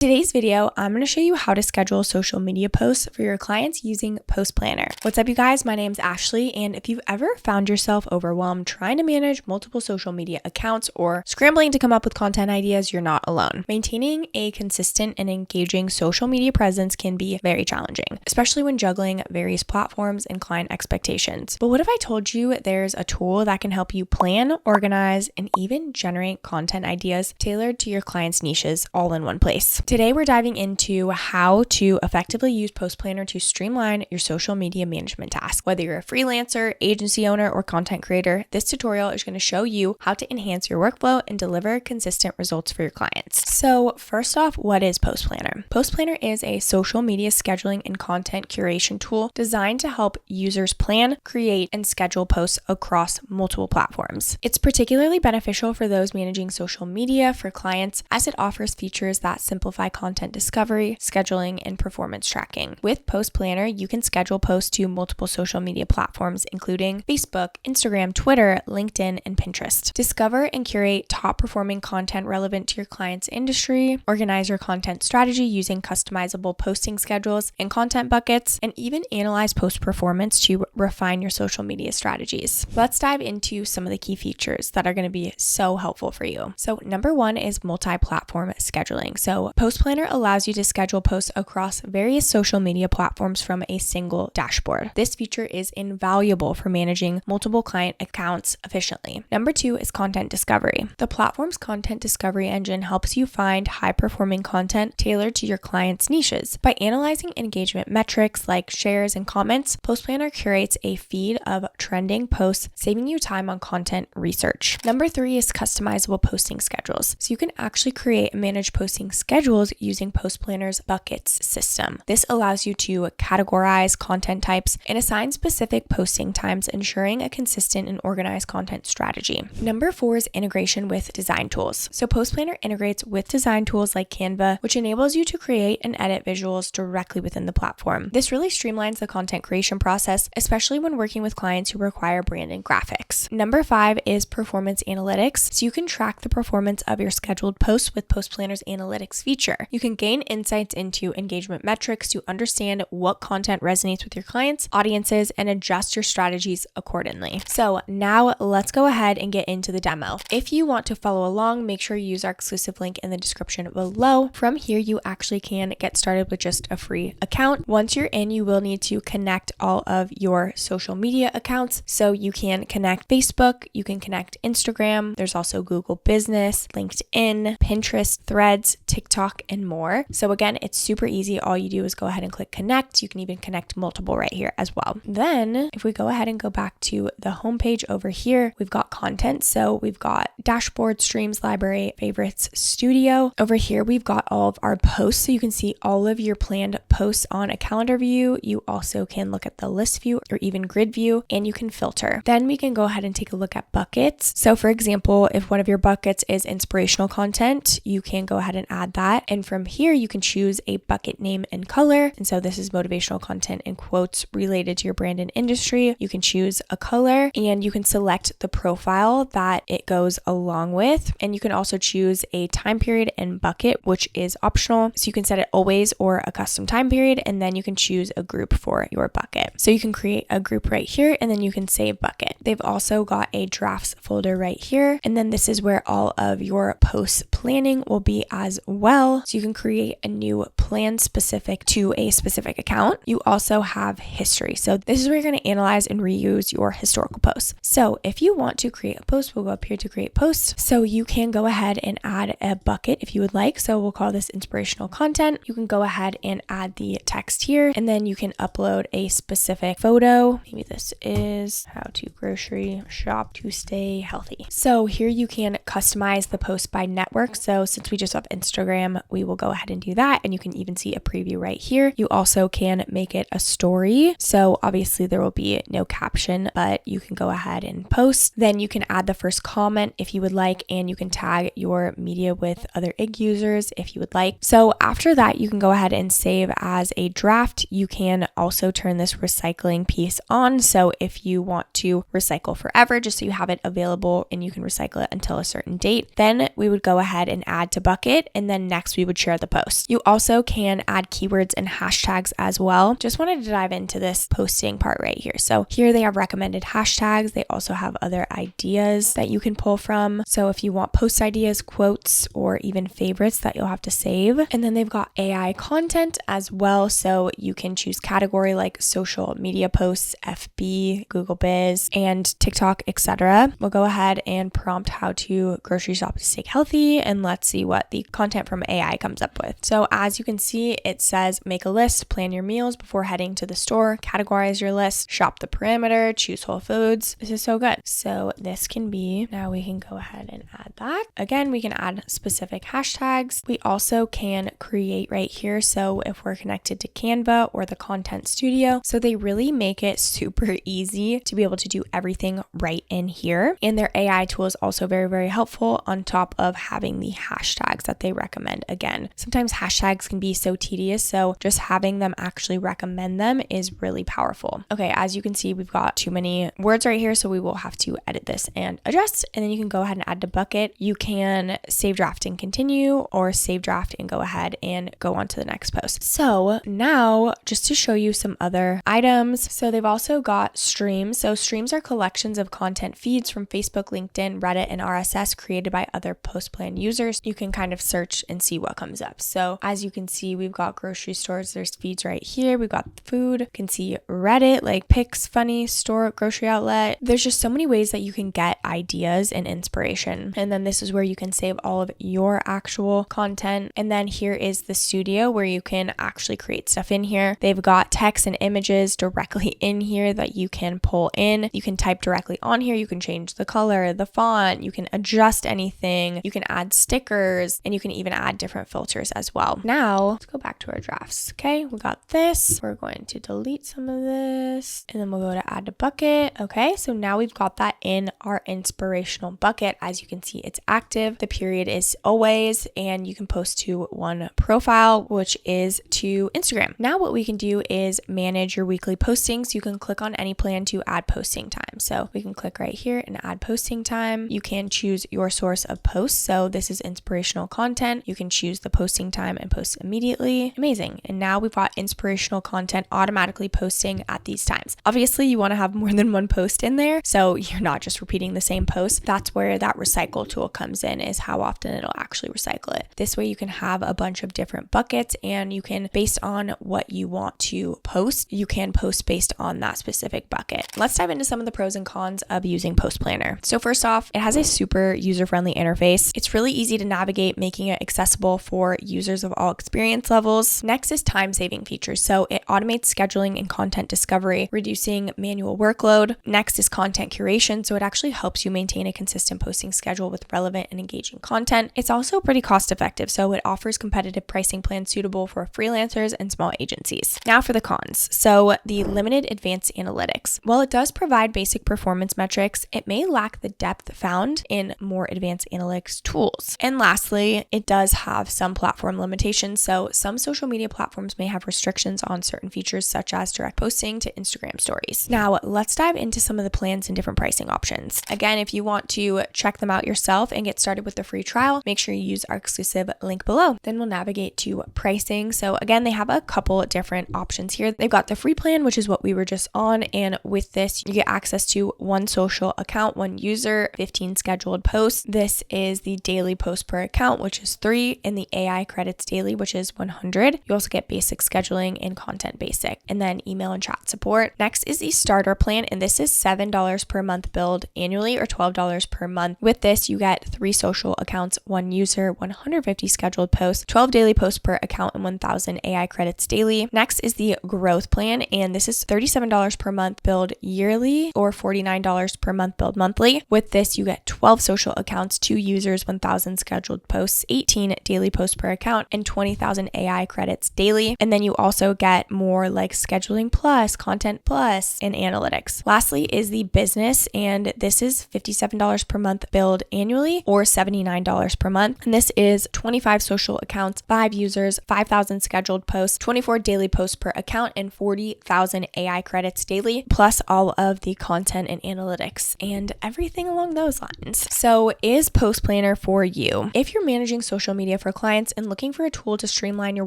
Today's video, I'm going to show you how to schedule social media posts for your clients using Post Planner. What's up, you guys? My name's Ashley, and if you've ever found yourself overwhelmed trying to manage multiple social media accounts or scrambling to come up with content ideas, you're not alone. Maintaining a consistent and engaging social media presence can be very challenging, especially when juggling various platforms and client expectations. But what if I told you there's a tool that can help you plan, organize, and even generate content ideas tailored to your clients' niches all in one place? Today, we're diving into how to effectively use Post Planner to streamline your social media management tasks. Whether you're a freelancer, agency owner, or content creator, this tutorial is going to show you how to enhance your workflow and deliver consistent results for your clients. So first off, what is Post Planner? Post Planner is a social media scheduling and content curation tool designed to help users plan, create, and schedule posts across multiple platforms. It's particularly beneficial for those managing social media for clients as it offers features that simplify content discovery, scheduling, and performance tracking. With Post Planner, you can schedule posts to multiple social media platforms, including Facebook, Instagram, Twitter, LinkedIn, and Pinterest. Discover and curate top performing content relevant to your client's industry, organize your content strategy using customizable posting schedules and content buckets, and even analyze post performance to refine your social media strategies. Let's dive into some of the key features that are going to be so helpful for you. So number one is multi-platform scheduling. So Post Planner allows you to schedule posts across various social media platforms from a single dashboard. This feature is invaluable for managing multiple client accounts efficiently. Number two is content discovery. The platform's content discovery engine helps you find high-performing content tailored to your clients' niches. By analyzing engagement metrics like shares and comments, Post Planner curates a feed of trending posts, saving you time on content research. Number three is customizable posting schedules. So you can actually create and manage posting schedules using Post Planner's buckets system. This allows you to categorize content types and assign specific posting times, ensuring a consistent and organized content strategy. Number four is integration with design tools. So Post Planner integrates with design tools like Canva, which enables you to create and edit visuals directly within the platform. This really streamlines the content creation process, especially when working with clients who require branded graphics. Number five is performance analytics. So you can track the performance of your scheduled posts with Post Planner's analytics feature. You can gain insights into engagement metrics to understand what content resonates with your clients, audiences, and adjust your strategies accordingly. So now let's go ahead and get into the demo. If you want to follow along, make sure you use our exclusive link in the description below. From here, you actually can get started with just a free account. Once you're in, you will need to connect all of your social media accounts. So you can connect Facebook, you can connect Instagram. There's also Google Business, LinkedIn, Pinterest, Threads, TikTok, and more. So again, it's super easy. All you do is go ahead and click connect. You can even connect multiple right here as well. Then if we go ahead and go back to the homepage over here, we've got content. So we've got dashboard, streams, library, favorites, studio. Over here, we've got all of our posts. So you can see all of your planned posts on a calendar view. You also can look at the list view or even grid view, and you can filter. Then we can go ahead and take a look at buckets. So for example, if one of your buckets is inspirational content, you can go ahead and add that. And from here, you can choose a bucket name and color. And so this is motivational content and quotes related to your brand and industry. You can choose a color and you can select the profile that it goes along with. And you can also choose a time period and bucket, which is optional. So you can set it always or a custom time period, and then you can choose a group for your bucket. So you can create a group right here, and then you can save bucket. They've also got a drafts folder right here. And then this is where all of your post planning will be as well. So you can create a new plan specific to a specific account. You also have history. So this is where you're going to analyze and reuse your historical posts. So if you want to create a post, we'll go up here to create posts. So you can go ahead and add a bucket if you would like. So we'll call this inspirational content. You can go ahead and add the text here, and then you can upload a specific photo. Maybe this is how to grocery shop to stay healthy. So here you can customize the post by network. So since we just have Instagram, we will go ahead and do that. And you can even see a preview right here. You also can make it a story. So obviously there will be no caption, but you can go ahead and post. Then you can add the first comment if you would like, and you can tag your media with other IG users if you would like. So after that, you can go ahead and save as a draft. You can also turn this recycling piece on. So if you want to recycle forever, just so you have it available and you can recycle it until a certain date, then we would go ahead and add to bucket. And then next next we would share the post. You also can add keywords and hashtags as well. Just wanted to dive into this posting part right here. So here they have recommended hashtags. They also have other ideas that you can pull from. So if you want post ideas, quotes, or even favorites that you'll have to save. And then they've got AI content as well. So you can choose category like social media posts, FB, Google Biz, and TikTok, etc. We'll go ahead and prompt how to grocery shop to stay healthy, and let's see what the content from AI comes up with. So as you can see, it says make a list, plan your meals before heading to the store, categorize your list, shop the perimeter, choose whole foods. This is so good. So this can be, now we can go ahead and add that. Again, we can add specific hashtags. We also can create right here. So if we're connected to Canva or the Content Studio, so they really make it super easy to be able to do everything right in here. And their AI tool is also very, very helpful on top of having the hashtags that they recommend. Again, sometimes hashtags can be so tedious. So just having them actually recommend them is really powerful. Okay, as you can see, we've got too many words right here, so we will have to edit this and adjust, and then you can go ahead and add to bucket. You can save draft and continue, or save draft and go ahead and go on to the next post. So now just to show you some other items. So they've also got streams. So streams are collections of content feeds from Facebook, LinkedIn, Reddit, and RSS created by other post plan users. You can kind of search and see what comes up. So as you can see, we've got grocery stores. There's feeds right here. We've got food. You can see Reddit, like pics, funny, store, grocery outlet. There's just so many ways that you can get ideas and inspiration. And then this is where you can save all of your actual content. And then here is the studio where you can actually create stuff in here. They've got text and images directly in here that you can pull in. You can type directly on here. You can change the color, the font. You can adjust anything. You can add stickers, and you can even add different filters as well. Now, let's go back to our drafts. Okay, we got this. We're going to delete some of this, and then we'll go to add to bucket. Okay, so now we've got that in our inspirational bucket. As you can see, it's active. The period is always, and you can post to one profile, which is to Instagram. Now what we can do is manage your weekly postings. You can click on any plan to add posting time. So we can click right here and add posting time. You can choose your source of posts. So this is inspirational content. You can choose the posting time and post immediately. Amazing. And now we've got inspirational content automatically posting at these times. Obviously, you want to have more than one post in there, so you're not just repeating the same post. That's where that recycle tool comes in, is how often it'll actually recycle it. This way you can have a bunch of different buckets, and you can, based on what you want to post, you can post based on that specific bucket. Let's dive into some of the pros and cons of using Post Planner. So first off, it has a super user-friendly interface. It's really easy to navigate, making it accessible for users of all experience levels. Next is time-saving features. So it automates scheduling and content discovery, reducing manual workload. Next is content curation. So it actually helps you maintain a consistent posting schedule with relevant and engaging content. It's also pretty cost-effective. So it offers competitive pricing plans suitable for freelancers and small agencies. Now for the cons. So the limited advanced analytics. While it does provide basic performance metrics, it may lack the depth found in more advanced analytics tools. And lastly, it does have some platform limitations. So some social media platforms may have restrictions on certain features, such as direct posting to Instagram stories. Now, let's dive into some of the plans and different pricing options. Again, if you want to check them out yourself and get started with the free trial, make sure you use our exclusive link below. Then we'll navigate to pricing. So again, they have a couple different options here. They've got the free plan, which is what we were just on. And with this, you get access to one social account, one user, 15 scheduled posts. This is the daily post per account, which is 3, and the AI credits daily, which is 100. You also get basic scheduling and content basic, and then email and chat support. Next is the starter plan, and this is $7 per month billed annually, or $12 per month. With this, you get 3 social accounts, 1 user, 150 scheduled posts, 12 daily posts per account, and 1,000 AI credits daily. Next is the growth plan, and this is $37 per month billed yearly, or $49 per month billed monthly. With this, you get 12 social accounts, 2 users, 1,000 scheduled posts, 18 daily posts per account, and 20,000 AI credits daily. And then you also get more like scheduling plus, content plus, and analytics. Lastly is the business, and this is $57 per month billed annually, or $79 per month. And this is 25 social accounts, 5 users, 5,000 scheduled posts, 24 daily posts per account, and 40,000 AI credits daily, plus all of the content and analytics and everything along those lines. So is Post Planner for you? If you're managing social media for clients and looking for a tool to streamline your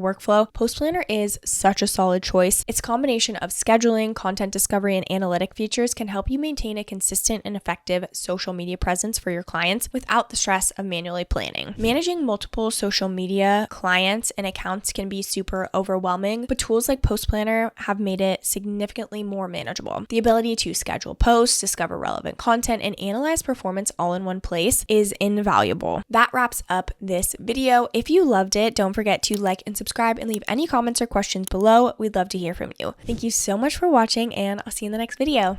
workflow, Post Planner is such a solid choice. Its combination of scheduling, content discovery, and analytic features can help you maintain a consistent and effective social media presence for your clients without the stress of manually planning. Managing multiple social media clients and accounts can be super overwhelming, but tools like Post Planner have made it significantly more manageable. The ability to schedule posts, discover relevant content, and analyze performance all in one place is invaluable. That wraps up this video. If you loved it, don't forget to like and subscribe and leave any comments or questions below. We'd love to hear from you. Thank you so much for watching, and I'll see you in the next video.